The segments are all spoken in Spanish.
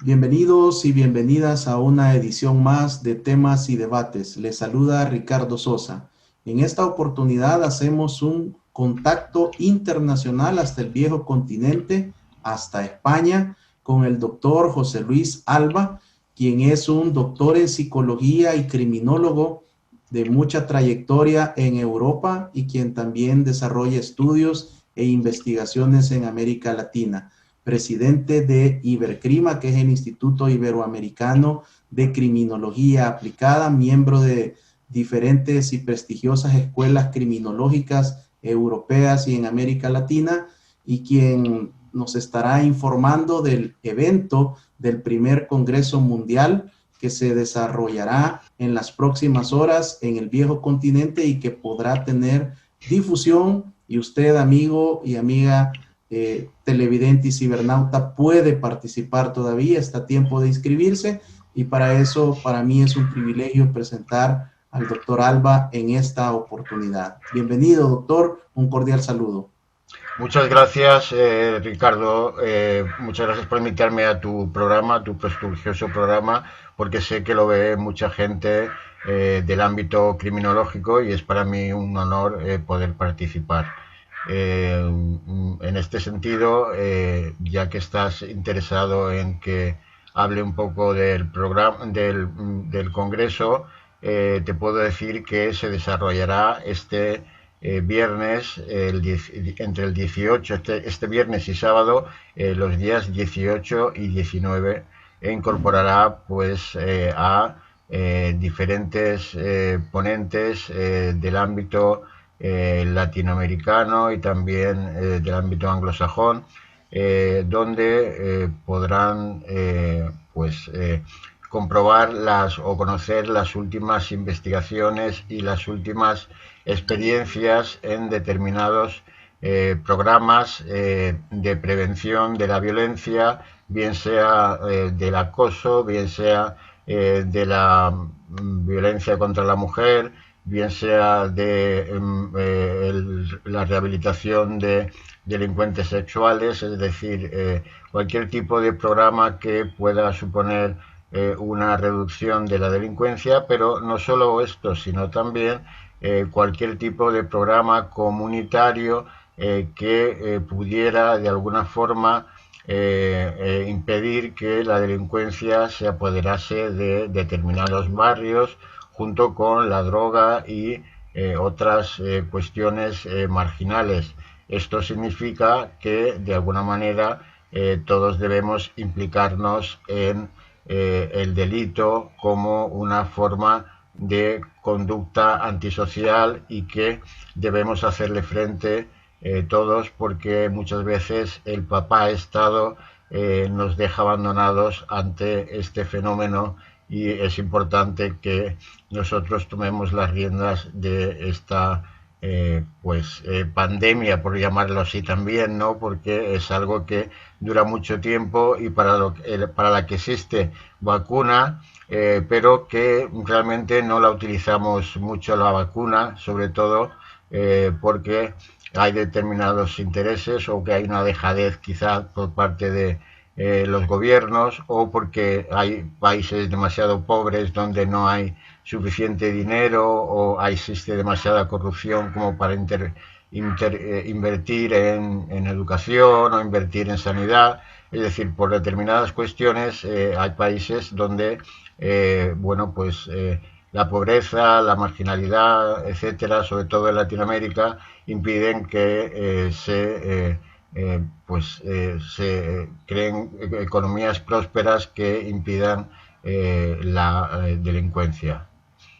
Bienvenidos y bienvenidas a una edición más de Temas y Debates. Les saluda Ricardo Sosa. En esta oportunidad hacemos un contacto internacional hasta el viejo continente, hasta España, con el doctor José Luis Alba, quien es un doctor en psicología y criminólogo de mucha trayectoria en Europa y quien también desarrolla estudios e investigaciones en América Latina. Presidente de Ibercrima, que es el Instituto Iberoamericano de Criminología Aplicada, miembro de diferentes y prestigiosas escuelas criminológicas europeas y en América Latina, y quien nos estará informando del evento del primer Congreso Mundial que se desarrollará en las próximas horas en el viejo continente y que podrá tener difusión, y usted, amigo y amiga televidente y cibernauta, puede participar todavía, está a tiempo de inscribirse, y para eso para mí es un privilegio presentar al doctor Alba en esta oportunidad. Bienvenido, doctor, un cordial saludo. Muchas gracias, Ricardo. Muchas gracias por invitarme a tu programa, tu prestigioso programa, porque sé que lo ve mucha gente del ámbito criminológico y es para mí un honor poder participar. En este sentido, ya que estás interesado en que hable un poco del programa del Congreso, te puedo decir que se desarrollará viernes, entre el 18, este viernes y sábado, los días 18 y 19, e incorporará pues a diferentes ponentes del ámbito latinoamericano y también del ámbito anglosajón, donde podrán comprobar o conocer las últimas investigaciones y las últimas experiencias en determinados programas de prevención de la violencia, bien sea del acoso, bien sea de la violencia contra la mujer, bien sea de la rehabilitación de delincuentes sexuales, es decir, cualquier tipo de programa que pueda suponer una reducción de la delincuencia, pero no solo esto, sino también cualquier tipo de programa comunitario que pudiera de alguna forma impedir que la delincuencia se apoderase de determinados barrios, junto con la droga y otras cuestiones marginales. Esto significa que de alguna manera todos debemos implicarnos en el delito como una forma de conducta antisocial y que debemos hacerle frente todos, porque muchas veces el papá Estado nos deja abandonados ante este fenómeno, y es importante que nosotros tomemos las riendas de esta pandemia, por llamarlo así también, ¿no? Porque es algo que dura mucho tiempo y para la que existe vacuna, pero que realmente no la utilizamos mucho la vacuna, sobre todo porque hay determinados intereses, o que hay una dejadez quizá por parte de los gobiernos, o porque hay países demasiado pobres donde no hay suficiente dinero, o existe demasiada corrupción como para invertir en educación o invertir en sanidad. Es decir, por determinadas cuestiones hay países donde la pobreza, la marginalidad, etcétera, sobre todo en Latinoamérica, impiden que se creen economías prósperas que impidan la delincuencia.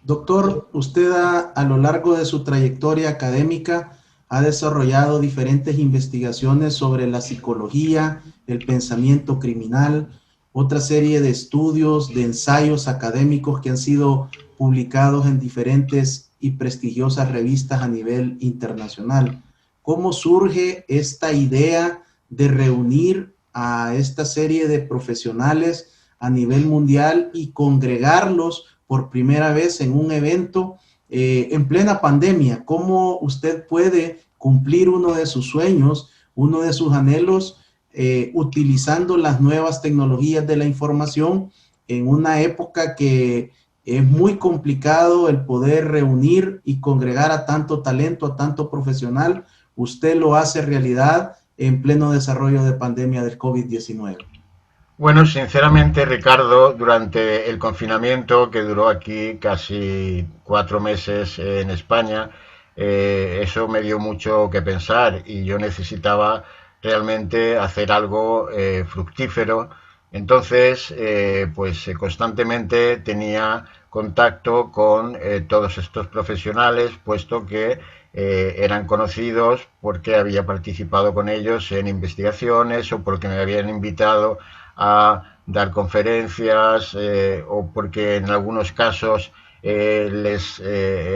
Doctor, usted a lo largo de su trayectoria académica ha desarrollado diferentes investigaciones sobre la psicología, el pensamiento criminal, otra serie de estudios, de ensayos académicos que han sido publicados en diferentes y prestigiosas revistas a nivel internacional. ¿Cómo surge esta idea de reunir a esta serie de profesionales a nivel mundial y congregarlos por primera vez en un evento en plena pandemia. ¿Cómo usted puede cumplir uno de sus sueños, uno de sus anhelos, utilizando las nuevas tecnologías de la información en una época que es muy complicado el poder reunir y congregar a tanto talento, a tanto profesional? Usted lo hace realidad en pleno desarrollo de pandemia del COVID-19. Bueno, sinceramente, Ricardo, durante el confinamiento que duró aquí casi 4 meses en España, eso me dio mucho que pensar y yo necesitaba realmente hacer algo fructífero. Entonces, pues constantemente tenía contacto con todos estos profesionales, puesto que eran conocidos porque había participado con ellos en investigaciones o porque me habían invitado a dar conferencias o porque en algunos casos les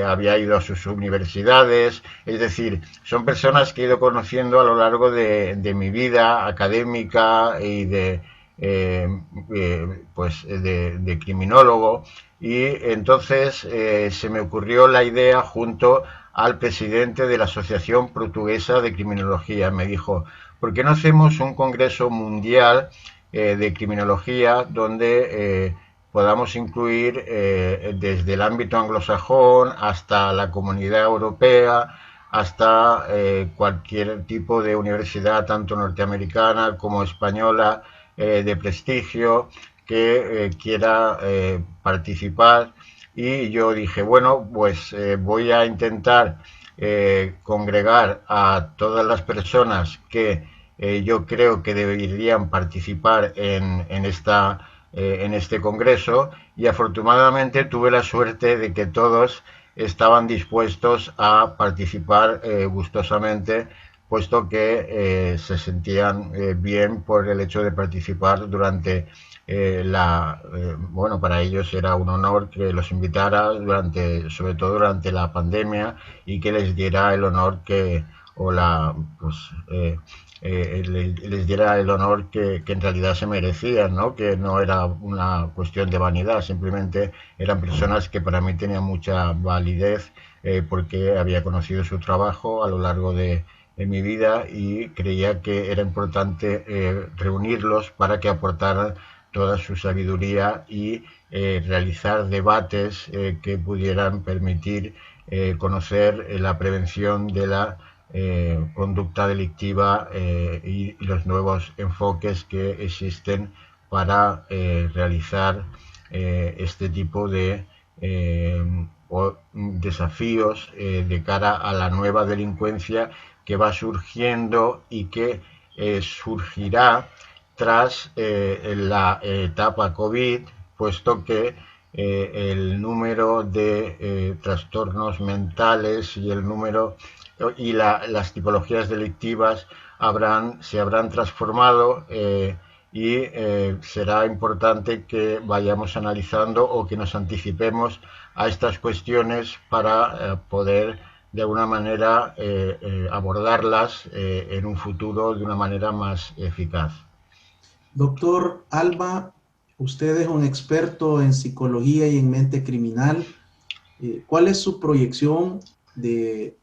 había ido a sus universidades. Es decir, son personas que he ido conociendo a lo largo de mi vida académica y de criminólogo, y entonces se me ocurrió la idea junto al presidente de la Asociación Portuguesa de Criminología. Me dijo, ¿por qué no hacemos un congreso mundial de criminología donde podamos incluir desde el ámbito anglosajón hasta la Comunidad Europea, hasta cualquier tipo de universidad, tanto norteamericana como española, de prestigio, que quiera participar? Y yo dije, bueno, pues voy a intentar congregar a todas las personas que yo creo que deberían participar en este congreso, y afortunadamente tuve la suerte de que todos estaban dispuestos a participar gustosamente, puesto que se sentían bien por el hecho de participar durante bueno, para ellos era un honor que los invitara sobre todo durante la pandemia, y que les diera el honor que, o la, pues, les diera el honor que en realidad se merecían, ¿no? Que no era una cuestión de vanidad, simplemente eran personas que para mí tenían mucha validez porque había conocido su trabajo a lo largo de mi vida, y creía que era importante reunirlos para que aportaran toda su sabiduría y realizar debates que pudieran permitir conocer la prevención de la conducta delictiva y los nuevos enfoques que existen para realizar este tipo de desafíos de cara a la nueva delincuencia que va surgiendo y que surgirá tras la etapa COVID, puesto que el número de trastornos mentales y el número y las tipologías delictivas se habrán transformado, y será importante que vayamos analizando o que nos anticipemos a estas cuestiones para poder de alguna manera abordarlas en un futuro de una manera más eficaz. Doctor Alba, usted es un experto en psicología y en mente criminal. ¿Cuál es su proyección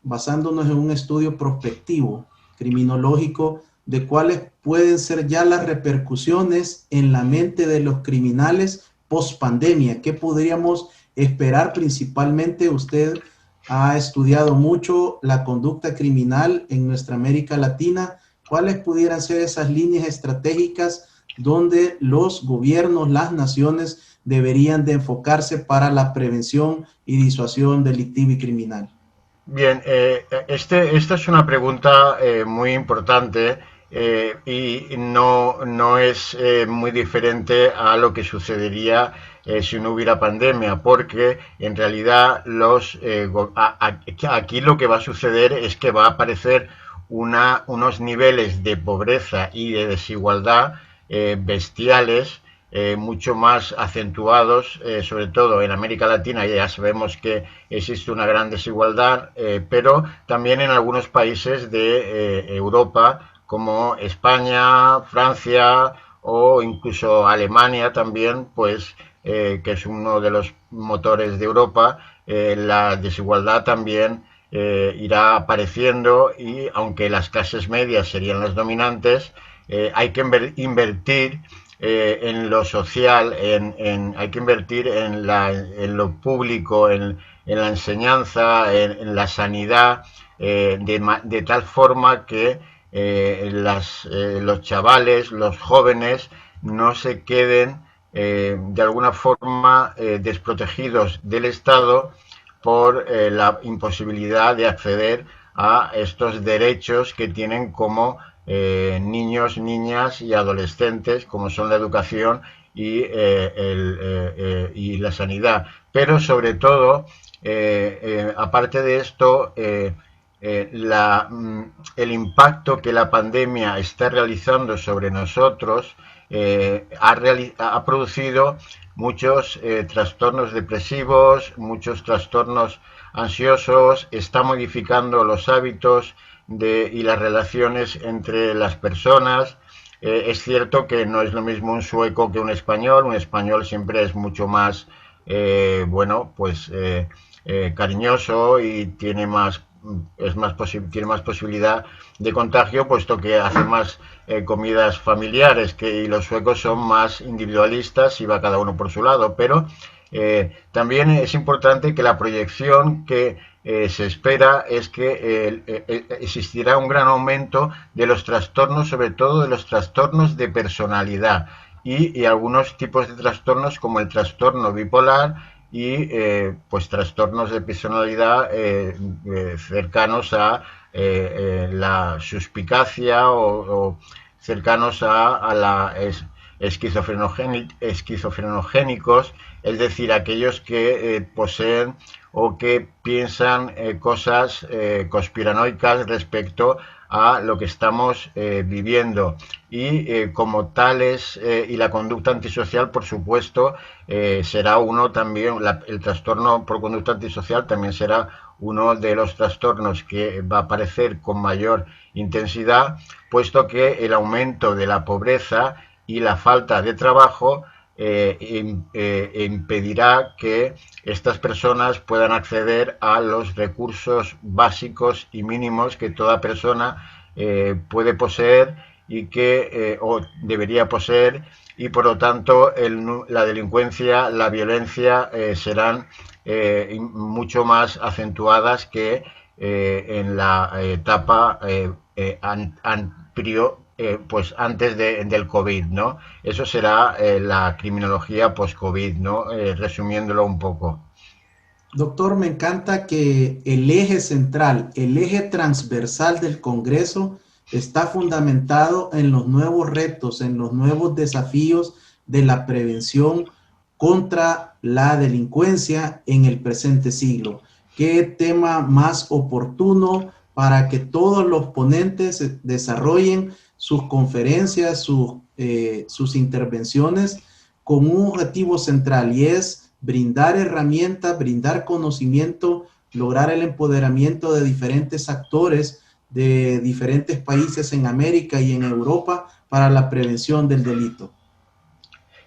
basándonos en un estudio prospectivo, criminológico, de cuáles pueden ser ya las repercusiones en la mente de los criminales post pandemia? ¿Qué podríamos esperar principalmente? Usted ha estudiado mucho la conducta criminal en nuestra América Latina. ¿Cuáles pudieran ser esas líneas estratégicas donde los gobiernos, las naciones deberían de enfocarse para la prevención y disuasión delictiva y criminal? Bien, esta es una pregunta muy importante y no es muy diferente a lo que sucedería si no hubiera pandemia, porque en realidad aquí lo que va a suceder es que va a aparecer unos niveles de pobreza y de desigualdad bestiales, mucho más acentuados, sobre todo en América Latina. Ya sabemos que existe una gran desigualdad, pero también en algunos países de Europa, como España, Francia o incluso Alemania también, pues que es uno de los motores de Europa, la desigualdad también irá apareciendo y aunque las clases medias serían las dominantes, hay que invertir en lo social, hay que invertir en lo público, en la enseñanza, en la sanidad, de tal forma que los chavales, los jóvenes, no se queden de alguna forma desprotegidos del Estado por la imposibilidad de acceder a estos derechos que tienen como niños, niñas y adolescentes, como son la educación y la sanidad. Pero sobre todo, aparte de esto, el impacto que la pandemia está realizando sobre nosotros ha producido muchos trastornos depresivos, muchos trastornos ansiosos, está modificando los hábitos y las relaciones entre las personas. Es cierto que no es lo mismo un sueco que un español siempre es mucho más, bueno, pues cariñoso y tiene más tiene más posibilidad de contagio, puesto que hace más comidas familiares, y los suecos son más individualistas y va cada uno por su lado. Pero también es importante que la proyección que se espera es que existirá un gran aumento de los trastornos, sobre todo de los trastornos de personalidad y algunos tipos de trastornos como el trastorno bipolar y pues trastornos de personalidad cercanos a la suspicacia o cercanos a la esquizofrenogénicos, es decir, aquellos que poseen o que piensan cosas conspiranoicas respecto a lo que estamos viviendo y como tales y la conducta antisocial, por supuesto, será uno también, el trastorno por conducta antisocial también será uno de los trastornos que va a aparecer con mayor intensidad, puesto que el aumento de la pobreza y la falta de trabajo impedirá que estas personas puedan acceder a los recursos básicos y mínimos que toda persona puede poseer y que o debería poseer, y por lo tanto la delincuencia, la violencia serán mucho más acentuadas que en la etapa pues antes del COVID, ¿no? Eso será la criminología post-COVID, ¿no? Resumiéndolo un poco. Doctor, me encanta que el eje central, el eje transversal del Congreso está fundamentado en los nuevos retos, en los nuevos desafíos de la prevención contra la delincuencia en el presente siglo. ¿Qué tema más oportuno para que todos los ponentes desarrollen sus conferencias, sus intervenciones con un objetivo central, y es brindar herramientas, brindar conocimiento, lograr el empoderamiento de diferentes actores de diferentes países en América y en Europa para la prevención del delito?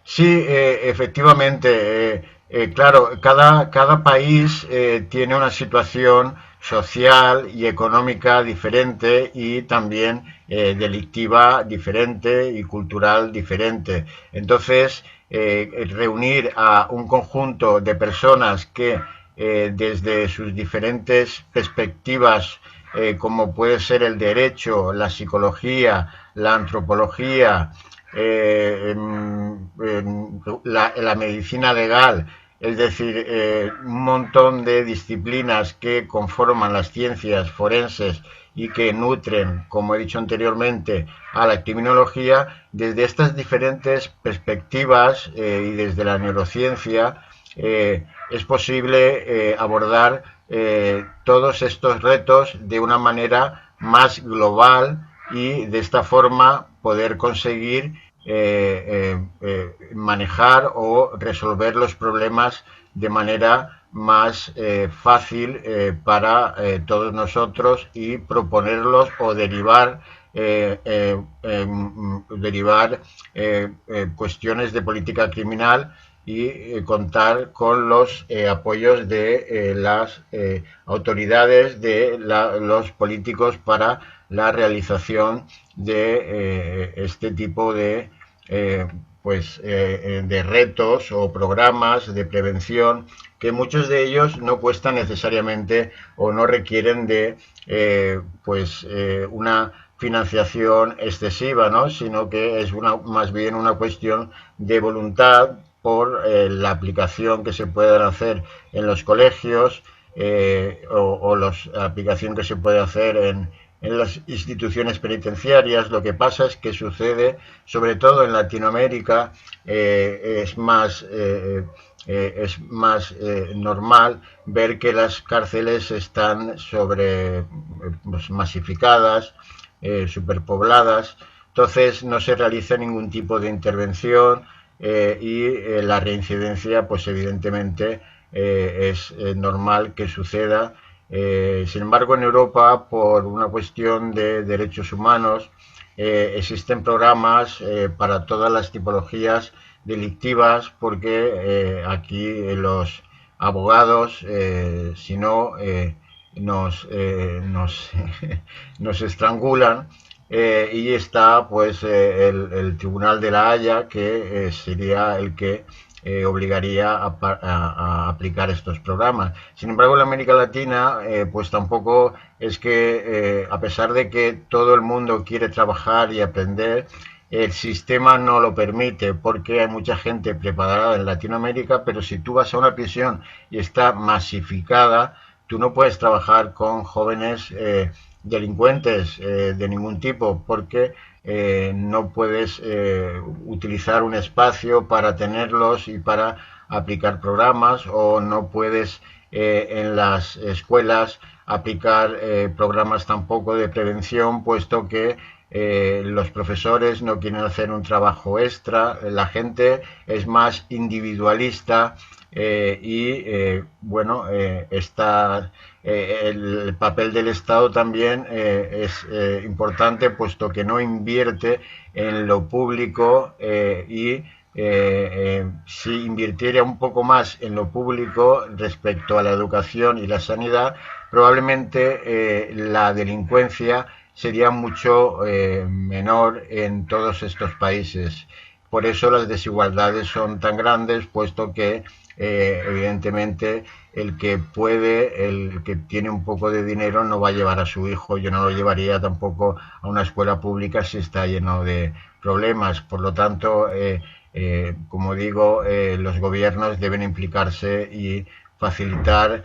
Sí, efectivamente. Claro, cada país tiene una situación social y económica diferente y también delictiva diferente y cultural diferente. Entonces, reunir a un conjunto de personas que desde sus diferentes perspectivas, como puede ser el derecho, la psicología, la antropología, la medicina legal, es decir, un montón de disciplinas que conforman las ciencias forenses y que nutren, como he dicho anteriormente, a la criminología, desde estas diferentes perspectivas y desde la neurociencia, es posible abordar todos estos retos de una manera más global y de esta forma poder conseguir manejar o resolver los problemas de manera más fácil para todos nosotros y proponerlos o derivar cuestiones de política criminal y contar con los apoyos de las autoridades, de los políticos para la realización de este tipo de de retos o programas de prevención, que muchos de ellos no cuestan necesariamente o no requieren de una financiación excesiva, ¿no? Sino que es más bien una cuestión de voluntad por la aplicación que se puedan hacer en los colegios, o la aplicación que se puede hacer en las instituciones penitenciarias. Lo que pasa es que sucede, sobre todo en Latinoamérica, es más normal ver que las cárceles están masificadas, superpobladas. Entonces no se realiza ningún tipo de intervención, la reincidencia, pues evidentemente es normal que suceda. Sin embargo, en Europa, por una cuestión de derechos humanos, existen programas para todas las tipologías delictivas, porque aquí los abogados, si no, nos estrangulan. Y está pues el Tribunal de la Haya, que sería el que obligaría a aplicar estos programas. Sin embargo, en América Latina, pues tampoco es que, a pesar de que todo el mundo quiere trabajar y aprender, el sistema no lo permite, porque hay mucha gente preparada en Latinoamérica, pero si tú vas a una prisión y está masificada, tú no puedes trabajar con jóvenes delincuentes de ningún tipo, porque no puedes utilizar un espacio para tenerlos y para aplicar programas, o no puedes en las escuelas aplicar programas tampoco de prevención, puesto que los profesores no quieren hacer un trabajo extra, la gente es más individualista, el papel del Estado también es importante, puesto que no invierte en lo público, si invirtiera un poco más en lo público respecto a la educación y la sanidad, probablemente la delincuencia sería mucho menor en todos estos países. Por eso las desigualdades son tan grandes, puesto que evidentemente el que puede, el que tiene un poco de dinero, no va a llevar a su hijo. Yo no lo llevaría tampoco a una escuela pública si está lleno de problemas. Por lo tanto, como digo, los gobiernos deben implicarse y facilitar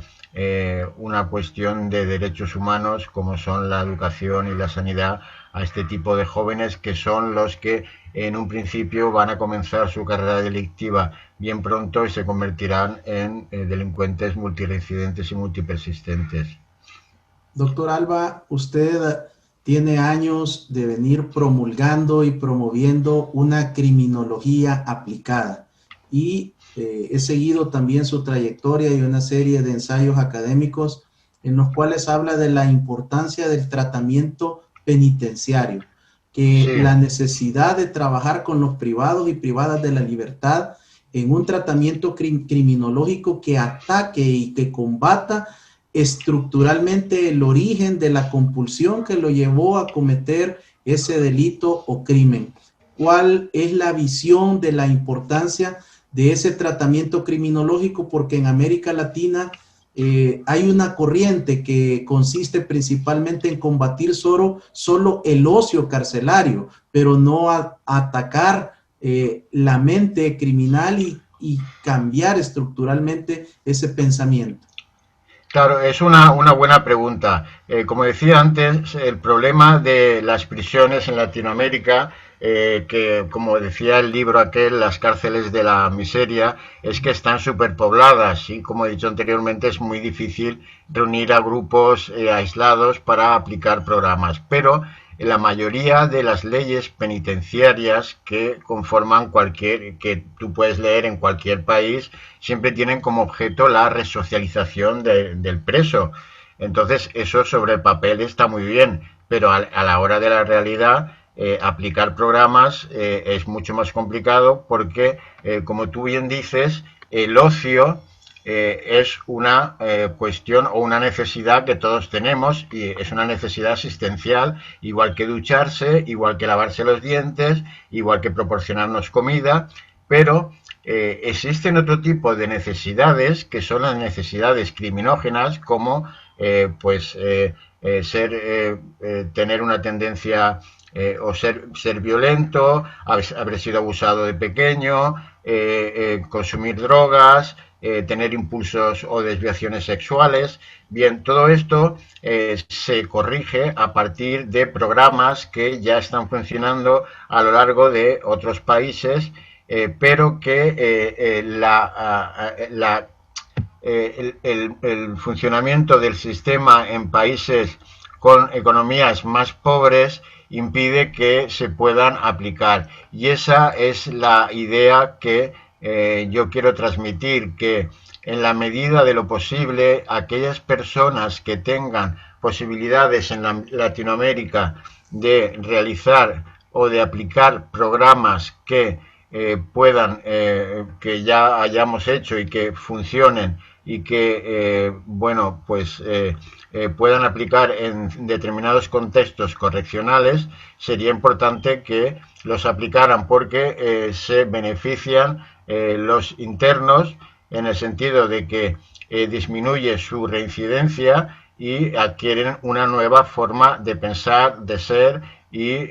una cuestión de derechos humanos, como son la educación y la sanidad, a este tipo de jóvenes, que son los que en un principio van a comenzar su carrera delictiva bien pronto y se convertirán en delincuentes multireincidentes y multipersistentes. Doctor Alba, usted tiene años de venir promulgando y promoviendo una criminología aplicada, y he seguido también su trayectoria y una serie de ensayos académicos en los cuales habla de la importancia del tratamiento penitenciario, que Sí. la necesidad de trabajar con los privados y privadas de la libertad en un tratamiento criminológico que ataque y que combata estructuralmente el origen de la compulsión que lo llevó a cometer ese delito o crimen. ¿Cuál es la visión de la importancia de ese tratamiento criminológico? Porque en América Latina hay una corriente que consiste principalmente en combatir solo el ocio carcelario, pero no atacar la mente criminal y cambiar estructuralmente ese pensamiento. Claro, es una buena pregunta. Como decía antes, el problema de las prisiones en Latinoamérica, que como decía el libro aquel, Las cárceles de la miseria, es que están superpobladas, y como he dicho anteriormente, es muy difícil reunir a grupos aislados para aplicar programas. Pero la mayoría de las leyes penitenciarias que conforman que tú puedes leer en cualquier país, siempre tienen como objeto la resocialización del preso. Entonces, eso sobre el papel está muy bien, pero a la hora de la realidad, aplicar programas es mucho más complicado porque, como tú bien dices, el ocio es una cuestión o una necesidad que todos tenemos y es una necesidad existencial, igual que ducharse, igual que lavarse los dientes, igual que proporcionarnos comida, pero existen otro tipo de necesidades que son las necesidades criminógenas, como tener una tendencia o ser violento, haber sido abusado de pequeño, consumir drogas, tener impulsos o desviaciones sexuales. Bien, todo esto se corrige a partir de programas que ya están funcionando a lo largo de otros países, pero que el funcionamiento del sistema en países con economías más pobres impide que se puedan aplicar. Y esa es la idea que yo quiero transmitir, que en la medida de lo posible, aquellas personas que tengan posibilidades en Latinoamérica de realizar o de aplicar programas que que ya hayamos hecho y que funcionen y que, puedan aplicar en determinados contextos correccionales, sería importante que los aplicaran porque se benefician los internos en el sentido de que disminuye su reincidencia y adquieren una nueva forma de pensar, de ser y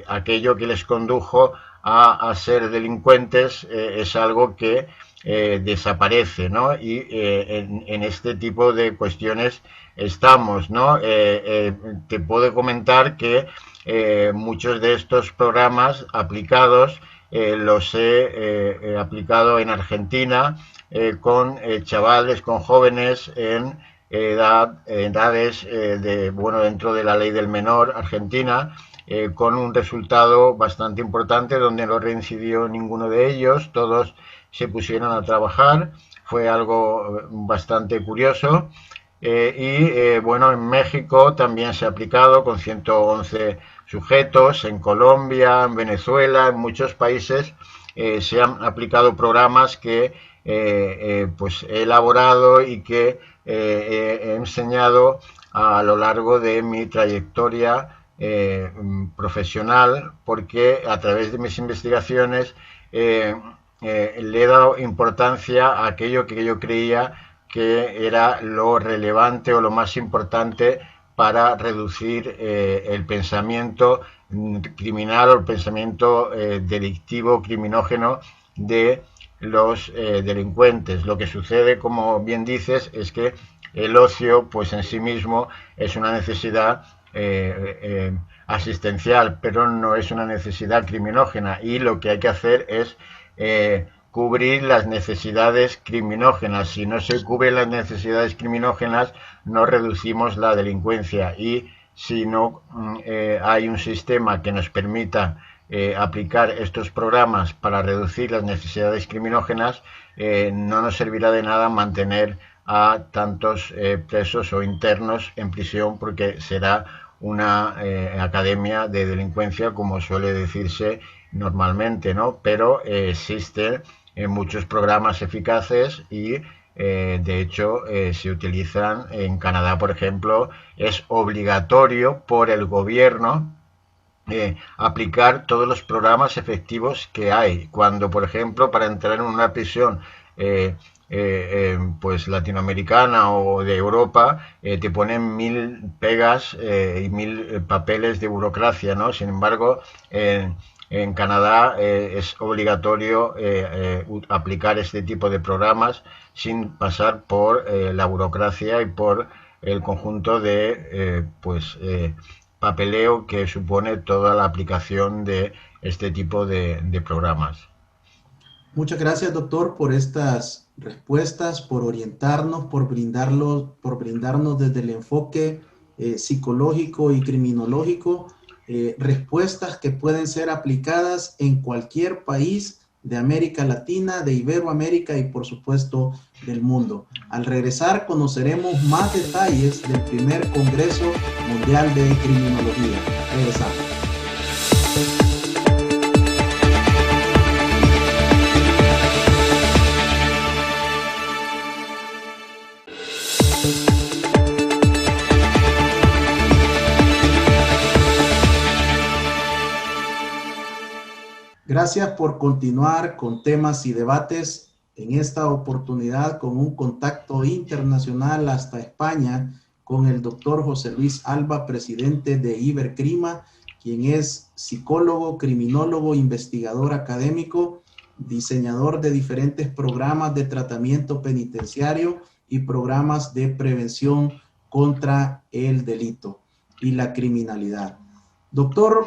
aquello que les condujo a ser delincuentes es algo que desaparece, ¿no? Y en este tipo de cuestiones estamos, ¿no? Te puedo comentar que muchos de estos programas aplicados los he aplicado en Argentina con chavales, con jóvenes en edades dentro de la ley del menor argentina, con un resultado bastante importante donde no reincidió ninguno de ellos, todos se pusieron a trabajar, fue algo bastante curioso. En México también se ha aplicado con 111 sujetos, en Colombia, en Venezuela, en muchos países se han aplicado programas que he elaborado y que he enseñado a lo largo de mi trayectoria profesional, porque a través de mis investigaciones le he dado importancia a aquello que yo creía que era lo relevante o lo más importante para reducir el pensamiento criminal o el pensamiento delictivo, criminógeno de los delincuentes. Lo que sucede, como bien dices, es que el ocio, pues en sí mismo, es una necesidad asistencial, pero no es una necesidad criminógena. Y lo que hay que hacer es cubrir las necesidades criminógenas. Si no se cubren las necesidades criminógenas, no reducimos la delincuencia. Y si no hay un sistema que nos permita aplicar estos programas para reducir las necesidades criminógenas, no nos servirá de nada mantener a tantos presos o internos en prisión, porque será una academia de delincuencia, como suele decirse normalmente, ¿no? Pero existen muchos programas eficaces y de hecho se utilizan en Canadá, por ejemplo. Es obligatorio por el gobierno aplicar todos los programas efectivos que hay. Cuando, por ejemplo, para entrar en una prisión pues latinoamericana o de Europa, te ponen 1000 pegas y 1000 papeles de burocracia, ¿no? Sin embargo, en Canadá es obligatorio aplicar este tipo de programas sin pasar por la burocracia y por el conjunto de papeleo que supone toda la aplicación de este tipo de programas. Muchas gracias, doctor, por estas respuestas, por orientarnos, por brindarnos desde el enfoque psicológico y criminológico respuestas que pueden ser aplicadas en cualquier país de América Latina, de Iberoamérica y por supuesto del mundo. Al regresar conoceremos más detalles del primer Congreso Mundial de Criminología. Regresamos. Gracias por continuar con temas y debates, en esta oportunidad con un contacto internacional hasta España con el doctor José Luis Alba, presidente de Ibercrima, quien es psicólogo, criminólogo, investigador académico, diseñador de diferentes programas de tratamiento penitenciario y programas de prevención contra el delito y la criminalidad. Doctor,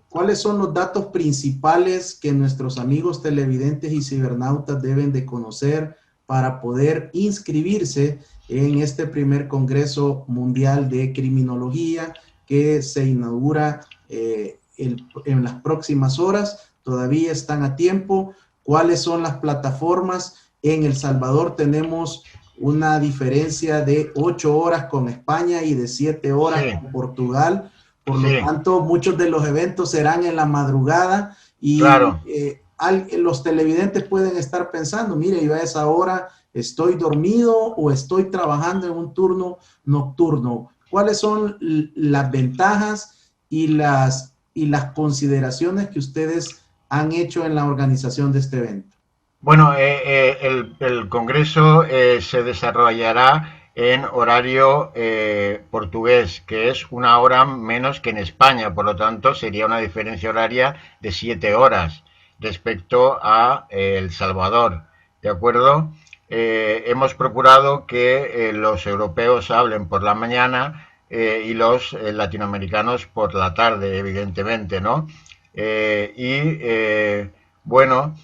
¿cuáles son los datos principales que nuestros amigos televidentes y cibernautas deben de conocer para poder inscribirse en este primer Congreso Mundial de Criminología que se inaugura en las próximas horas? Todavía están a tiempo. ¿Cuáles son las plataformas? En El Salvador tenemos una diferencia de 8 horas con España y de 7 horas con Portugal. Por lo tanto, muchos de los eventos serán en la madrugada y claro. Los televidentes pueden estar pensando, mire, yo a esa hora estoy dormido o estoy trabajando en un turno nocturno. ¿Cuáles son las ventajas y las consideraciones que ustedes han hecho en la organización de este evento? Bueno, el Congreso se desarrollará en horario portugués, que es 1 hora menos que en España, por lo tanto sería una diferencia horaria de 7 horas respecto a El Salvador, ¿de acuerdo? Hemos procurado que los europeos hablen por la mañana y los latinoamericanos por la tarde, evidentemente, ¿no? Bueno,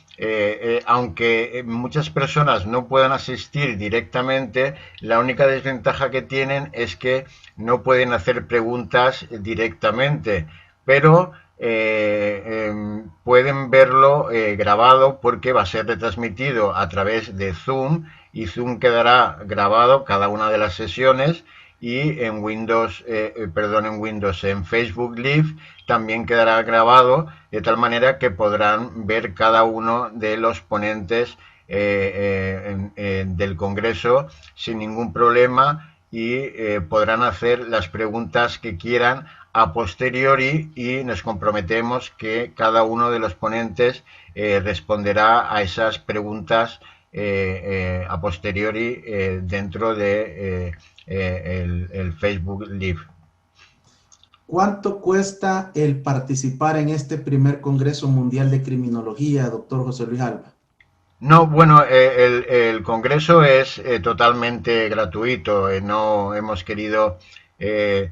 aunque muchas personas no puedan asistir directamente, la única desventaja que tienen es que no pueden hacer preguntas directamente, pero pueden verlo grabado porque va a ser retransmitido a través de Zoom y Zoom quedará grabado cada una de las sesiones y en en Facebook Live también quedará grabado de tal manera que podrán ver cada uno de los ponentes del Congreso sin ningún problema y podrán hacer las preguntas que quieran a posteriori y nos comprometemos que cada uno de los ponentes responderá a esas preguntas a posteriori dentro de el Facebook Live. ¿Cuánto cuesta el participar en este primer Congreso Mundial de Criminología, doctor José Luis Alba? No, bueno, el Congreso es totalmente gratuito. No hemos querido que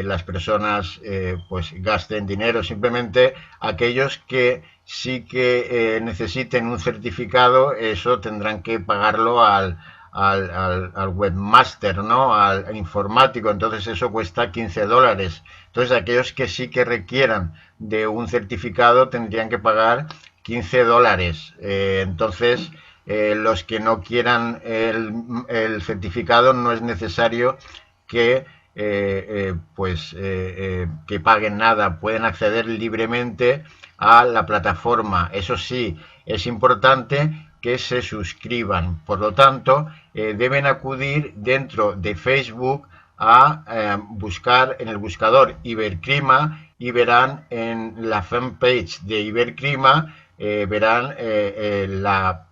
las personas pues gasten dinero. Simplemente aquellos que sí que necesiten un certificado, eso tendrán que pagarlo al webmaster, ¿no? Al informático, entonces eso cuesta $15. Entonces aquellos que sí que requieran de un certificado tendrían que pagar $15. Entonces los que no quieran el certificado no es necesario que que paguen nada, pueden acceder libremente a la plataforma. Eso sí, es importante que se suscriban. Por lo tanto, deben acudir dentro de Facebook a buscar en el buscador Ibercrima y verán en la fanpage de Ibercrima, verán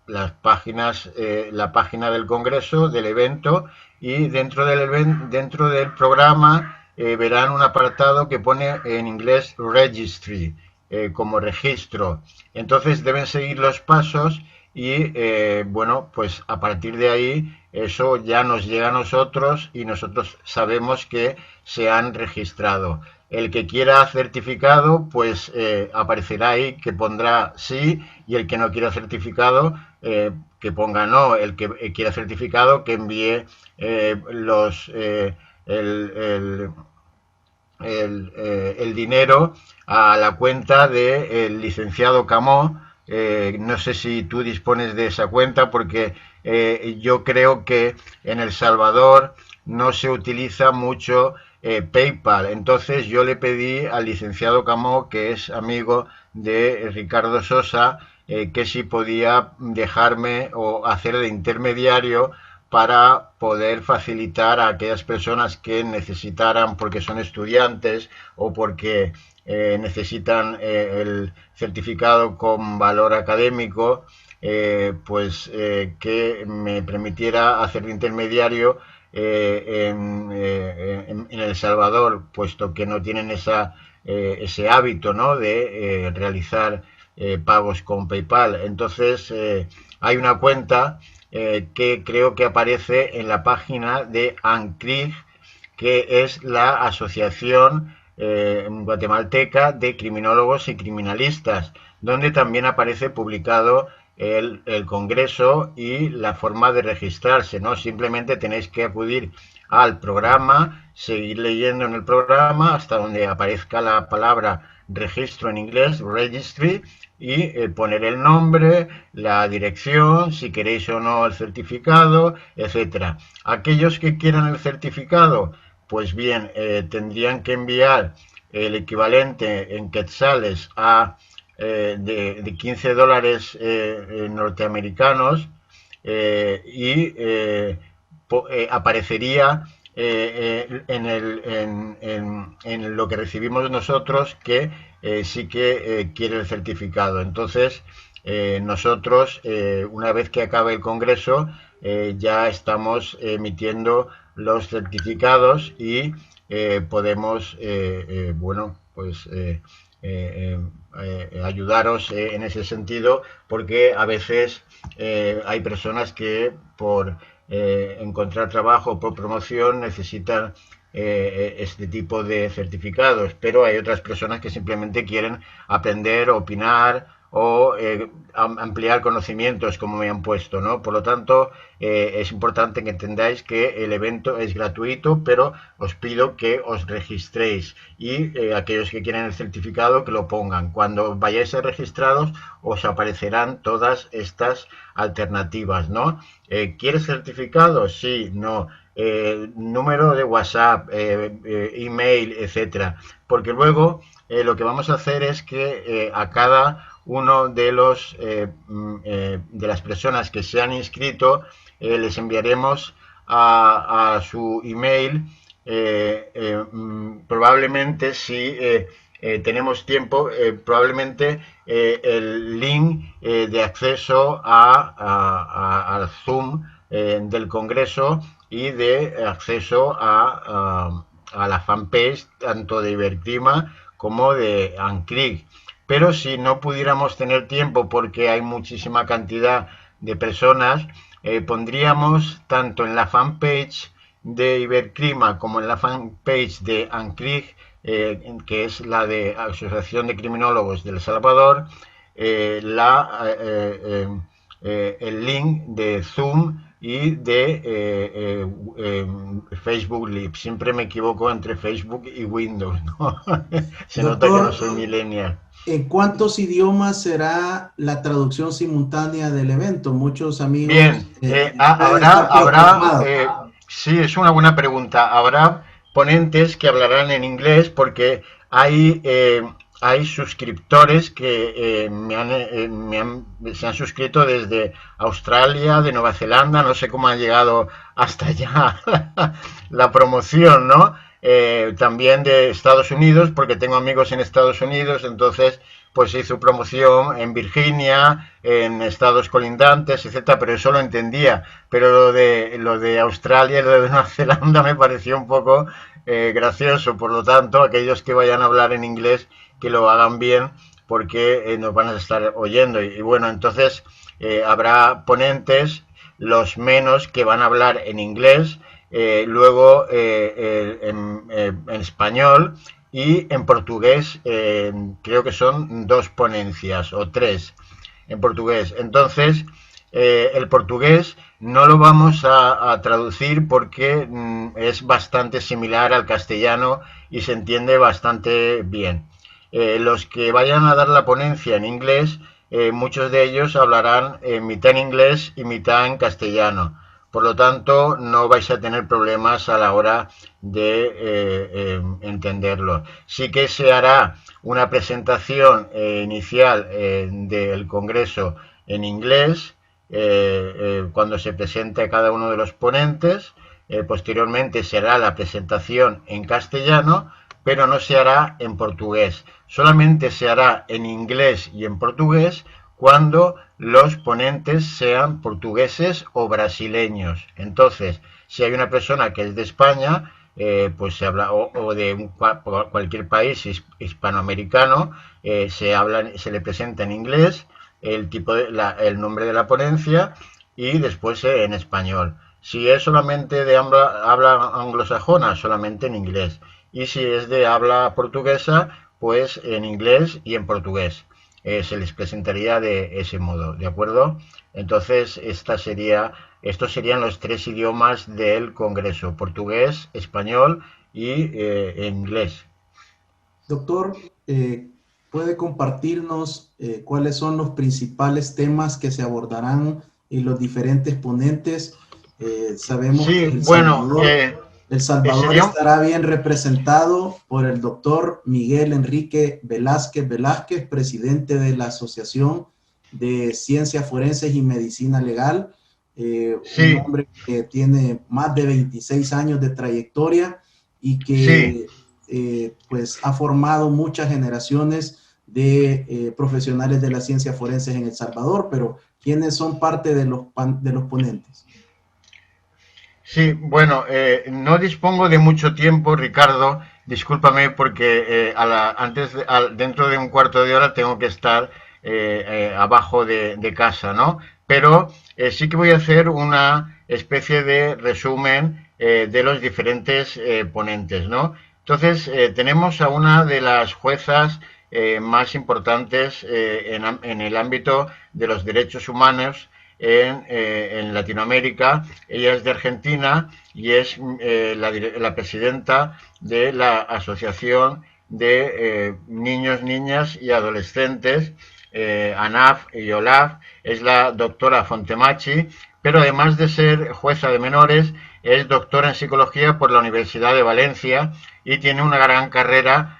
las páginas, la página del Congreso, del evento, y dentro del programa verán un apartado que pone en inglés Registry, como registro. Entonces deben seguir los pasos y bueno, pues a partir de ahí eso ya nos llega a nosotros y nosotros sabemos que se han registrado. El que quiera certificado, pues aparecerá ahí que pondrá sí, y el que no quiera certificado, que ponga no. El que quiera certificado, que envíe el dinero a la cuenta del licenciado Camó. No sé si tú dispones de esa cuenta, porque yo creo que en El Salvador no se utiliza mucho PayPal. Entonces yo le pedí al licenciado Camó, que es amigo de Ricardo Sosa, que si podía dejarme o hacer de intermediario para poder facilitar a aquellas personas que necesitaran, porque son estudiantes o porque necesitan el certificado con valor académico, que me permitiera hacer de intermediario en El Salvador, puesto que no tienen ese hábito, ¿no?, de realizar pagos con PayPal. Entonces, hay una cuenta que creo que aparece en la página de ANCRIG, que es la Asociación Guatemalteca de Criminólogos y Criminalistas, donde también aparece publicado el congreso y la forma de registrarse, ¿no? Simplemente tenéis que acudir al programa, seguir leyendo en el programa hasta donde aparezca la palabra registro en inglés, registry, y poner el nombre, la dirección, si queréis o no el certificado, etcétera. Aquellos que quieran el certificado, pues bien, tendrían que enviar el equivalente en quetzales de $15 norteamericanos, aparecería en lo que recibimos nosotros que sí que quiere el certificado. Entonces, nosotros, una vez que acabe el congreso, ya estamos emitiendo los certificados y podemos, ayudaros en ese sentido, porque a veces hay personas que por encontrar trabajo, por promoción, necesitan este tipo de certificados, pero hay otras personas que simplemente quieren aprender, opinar o ampliar conocimientos, como me han puesto, ¿no? Por lo tanto, es importante que entendáis que el evento es gratuito, pero os pido que os registréis y aquellos que quieren el certificado que lo pongan. Cuando vayáis a registrados os aparecerán todas estas alternativas, ¿no? ¿Quieres certificado? Sí, no. Número de WhatsApp, email, etcétera. Porque luego lo que vamos a hacer es que a cada uno de de las personas que se han inscrito les enviaremos a su email, probablemente, si tenemos tiempo, probablemente el link de acceso al Zoom del Congreso y de acceso a la fanpage tanto de Iberclima como de ANCRIG. Pero si no pudiéramos tener tiempo porque hay muchísima cantidad de personas, pondríamos tanto en la fanpage de Iberclima como en la fanpage de ANCRIG, que es la de Asociación de Criminólogos de El Salvador, el link de Zoom y de Facebook Live. Siempre me equivoco entre Facebook y Windows, ¿no? Se nota que no soy millennial. ¿En cuántos idiomas será la traducción simultánea del evento? Muchos amigos Bien, sí, es una buena pregunta. Habrá ponentes que hablarán en inglés, porque hay suscriptores que se han suscrito desde Australia, de Nueva Zelanda. No sé cómo ha llegado hasta allá la promoción, ¿no? También de Estados Unidos, porque tengo amigos en Estados Unidos. Entonces pues se hizo promoción en Virginia, en estados colindantes, etcétera, pero eso lo entendía. Pero lo de Australia y lo de Nueva Zelanda me pareció un poco gracioso. Por lo tanto, aquellos que vayan a hablar en inglés, que lo hagan bien, porque nos van a estar oyendo. Y bueno, entonces habrá ponentes, los menos, que van a hablar en inglés, luego en español y en portugués. Creo que son 2 ponencias o 3 en portugués. Entonces, El portugués no lo vamos a traducir porque es bastante similar al castellano y se entiende bastante bien. Los que vayan a dar la ponencia en inglés, muchos de ellos hablarán mitad en inglés y mitad en castellano. Por lo tanto, no vais a tener problemas a la hora de entenderlo. Sí que se hará una presentación inicial del Congreso en inglés cuando se presente cada uno de los ponentes. Posteriormente se hará la presentación en castellano, pero no se hará en portugués. Solamente se hará en inglés y en portugués cuando los ponentes sean portugueses o brasileños. Entonces, si hay una persona que es de España, pues se habla, o de cualquier país hispanoamericano, se le presenta en inglés el nombre de la ponencia y después en español. Si es solamente de habla anglosajona, solamente en inglés. Y si es de habla portuguesa, pues en inglés y en portugués. Se les presentaría de ese modo, ¿de acuerdo? Entonces, estos serían los tres idiomas del Congreso: portugués, español y inglés. Doctor, ¿puede compartirnos cuáles son los principales temas que se abordarán en los diferentes ponentes? Sabemos que Sí, bueno, El Salvador sería estará bien representado por el doctor Miguel Enrique Velázquez Velázquez, presidente de la Asociación de Ciencias Forenses y Medicina Legal, un sí, hombre que tiene más de 26 años de trayectoria y sí. que pues ha formado muchas generaciones de profesionales de las ciencias forenses en El Salvador, pero ¿quiénes son parte de los ponentes? Sí, bueno, no dispongo de mucho tiempo, Ricardo. Discúlpame porque dentro de un cuarto de hora tengo que estar abajo de casa, ¿no? Pero sí que voy a hacer una especie de resumen de los diferentes ponentes, ¿no? Entonces, tenemos a una de las juezas más importantes en el ámbito de los derechos humanos en Latinoamérica. Ella es de Argentina y es la presidenta de la Asociación de Niños, Niñas y Adolescentes, ANAF y OLAF. Es la doctora Fontemachi, pero además de ser jueza de menores, es doctora en psicología por la Universidad de Valencia y tiene una gran carrera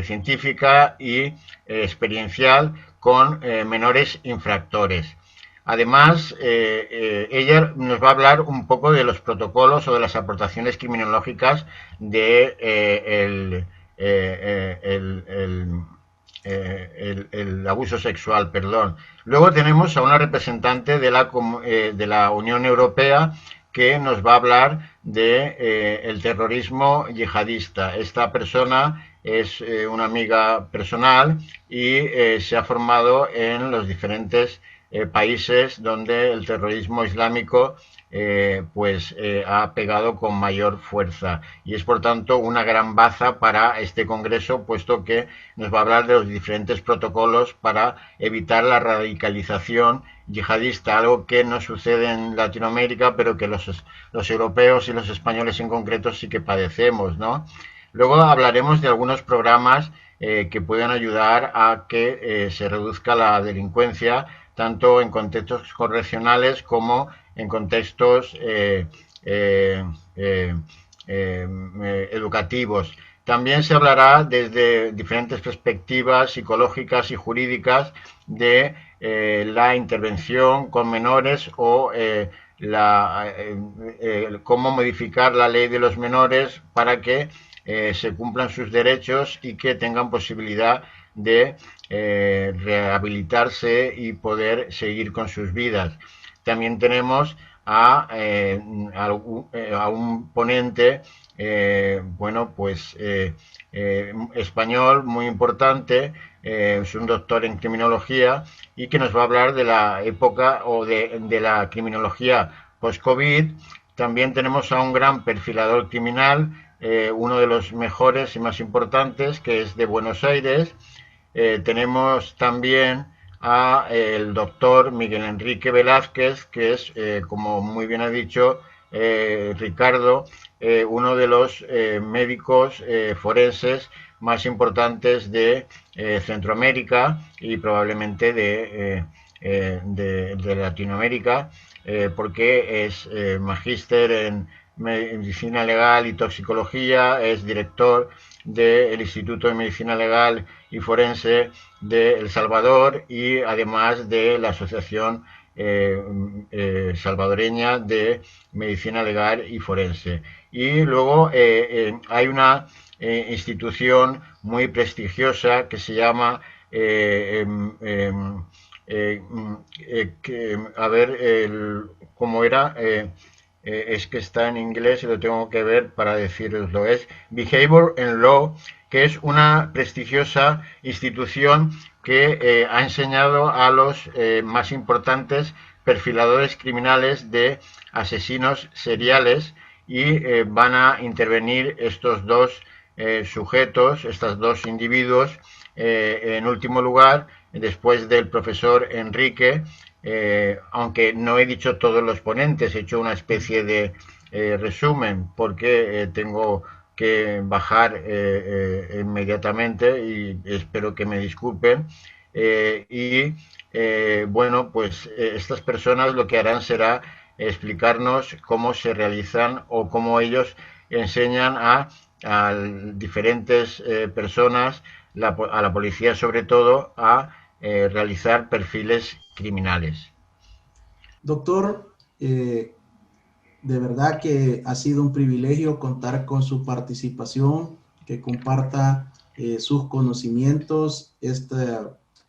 científica y experiencial con menores infractores. Además, ella nos va a hablar un poco de los protocolos o de las aportaciones criminológicas de el abuso sexual, perdón. Luego tenemos a una representante de la Unión Europea que nos va a hablar de el terrorismo yihadista. Esta persona es una amiga personal y se ha formado en los diferentes países donde el terrorismo islámico ha pegado con mayor fuerza y es por tanto una gran baza para este congreso, puesto que nos va a hablar de los diferentes protocolos para evitar la radicalización yihadista, algo que no sucede en Latinoamérica, pero que los europeos y los españoles en concreto sí que padecemos, ¿no? Luego hablaremos de algunos programas que pueden ayudar a que se reduzca la delincuencia, tanto en contextos correccionales como en contextos educativos. También se hablará desde diferentes perspectivas psicológicas y jurídicas de la intervención con menores o cómo modificar la ley de los menores para que se cumplan sus derechos y que tengan posibilidad de rehabilitarse y poder seguir con sus vidas. También tenemos a un ponente, español muy importante, es un doctor en criminología y que nos va a hablar de la época o de la criminología post-COVID. También tenemos a un gran perfilador criminal, uno de los mejores y más importantes, que es de Buenos Aires. Tenemos también a el doctor Miguel Enrique Velázquez, que es, como muy bien ha dicho Ricardo, uno de los médicos forenses más importantes de Centroamérica y probablemente de Latinoamérica, porque es magíster en medicina legal y toxicología, es director del Instituto de Medicina Legal y Forense de El Salvador y además de la Asociación Salvadoreña de Medicina Legal y Forense. Y luego hay una institución muy prestigiosa que se llama a ver, ¿cómo era? Es que está en inglés y lo tengo que ver para deciroslo. Es Behavior and Law, que es una prestigiosa institución que ha enseñado a los más importantes perfiladores criminales de asesinos seriales y van a intervenir estos dos sujetos, estos dos individuos, en último lugar, después del profesor Enrique, aunque no he dicho todos los ponentes, he hecho una especie de resumen porque tengo que bajar inmediatamente y espero que me disculpen. Bueno, pues estas personas lo que harán será explicarnos cómo se realizan o cómo ellos enseñan a diferentes personas, a la policía sobre todo, a realizar perfiles criminales. Doctor, de verdad que ha sido un privilegio contar con su participación, que comparta sus conocimientos, este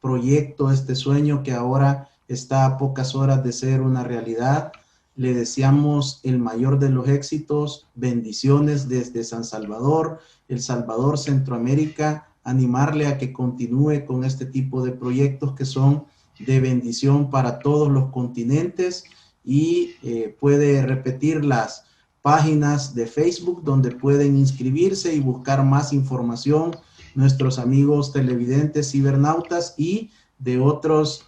proyecto, este sueño que ahora está a pocas horas de ser una realidad. Le deseamos el mayor de los éxitos, bendiciones desde San Salvador, El Salvador, Centroamérica, animarle a que continúe con este tipo de proyectos que son de bendición para todos los continentes y puede repetir las páginas de Facebook donde pueden inscribirse y buscar más información nuestros amigos televidentes, cibernautas y de otras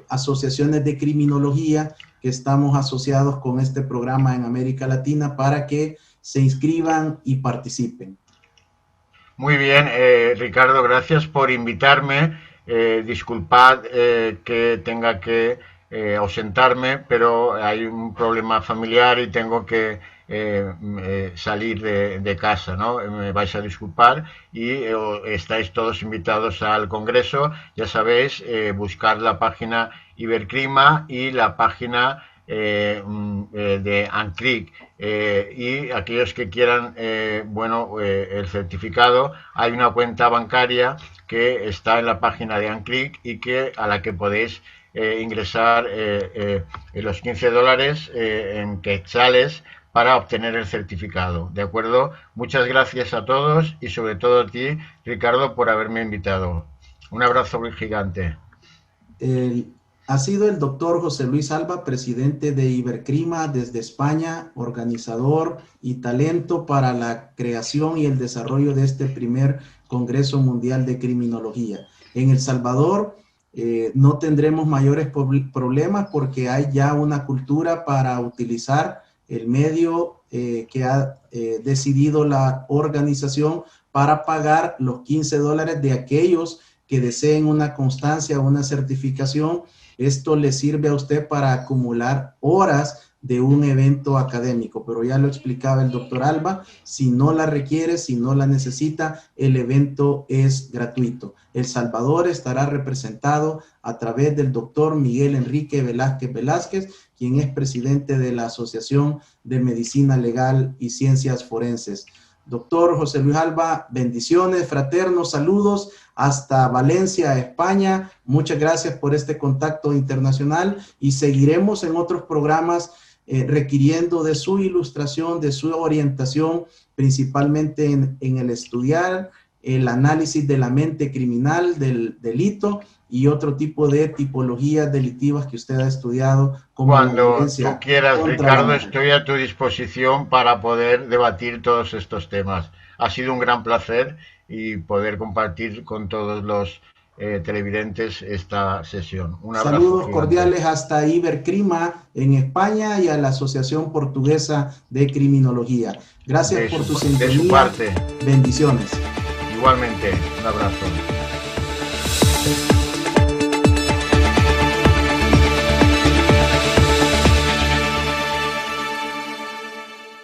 asociaciones de criminología que estamos asociados con este programa en América Latina para que se inscriban y participen. Muy bien, Ricardo, gracias por invitarme. Disculpad que tenga que ausentarme, pero hay un problema familiar y tengo que salir de casa, ¿no? Me vais a disculpar y estáis todos invitados al Congreso. Ya sabéis, buscar la página Ibercrima y la página de ANCRIC. Y aquellos que quieran el certificado, hay una cuenta bancaria que está en la página de ANCRIC y a la que podéis ingresar los $15 en quetzales para obtener el certificado, ¿de acuerdo? Muchas gracias a todos y sobre todo a ti, Ricardo, por haberme invitado. Un abrazo muy gigante. Ha sido el doctor José Luis Alba, presidente de Ibercrima desde España, organizador y talento para la creación y el desarrollo de este primer Congreso Mundial de Criminología. En El Salvador no tendremos mayores problemas porque hay ya una cultura para utilizar el medio que ha decidido la organización para pagar los $15 de aquellos que deseen una constancia o una certificación. Esto le sirve a usted para acumular horas de un evento académico, pero ya lo explicaba el doctor Alba, si no la requiere, si no la necesita, el evento es gratuito. El Salvador estará representado a través del doctor Miguel Enrique Velázquez, quien es presidente de la Asociación de Medicina Legal y Ciencias Forenses. Doctor José Luis Alba, bendiciones, fraternos, saludos hasta Valencia, España. Muchas gracias por este contacto internacional y seguiremos en otros programas requiriendo de su ilustración, de su orientación, principalmente en el estudiar el análisis de la mente criminal, del delito y otro tipo de tipologías delictivas que usted ha estudiado. Como cuando tú quieras, Ricardo, estoy a tu disposición para poder debatir todos estos temas. Ha sido un gran placer y poder compartir con todos los televidentes esta sesión. Un abrazo. Saludos gigante. Cordiales hasta Ibercrima en España y a la Asociación Portuguesa de Criminología. Gracias por tu sintonía. De su parte. Bendiciones. Igualmente, un abrazo.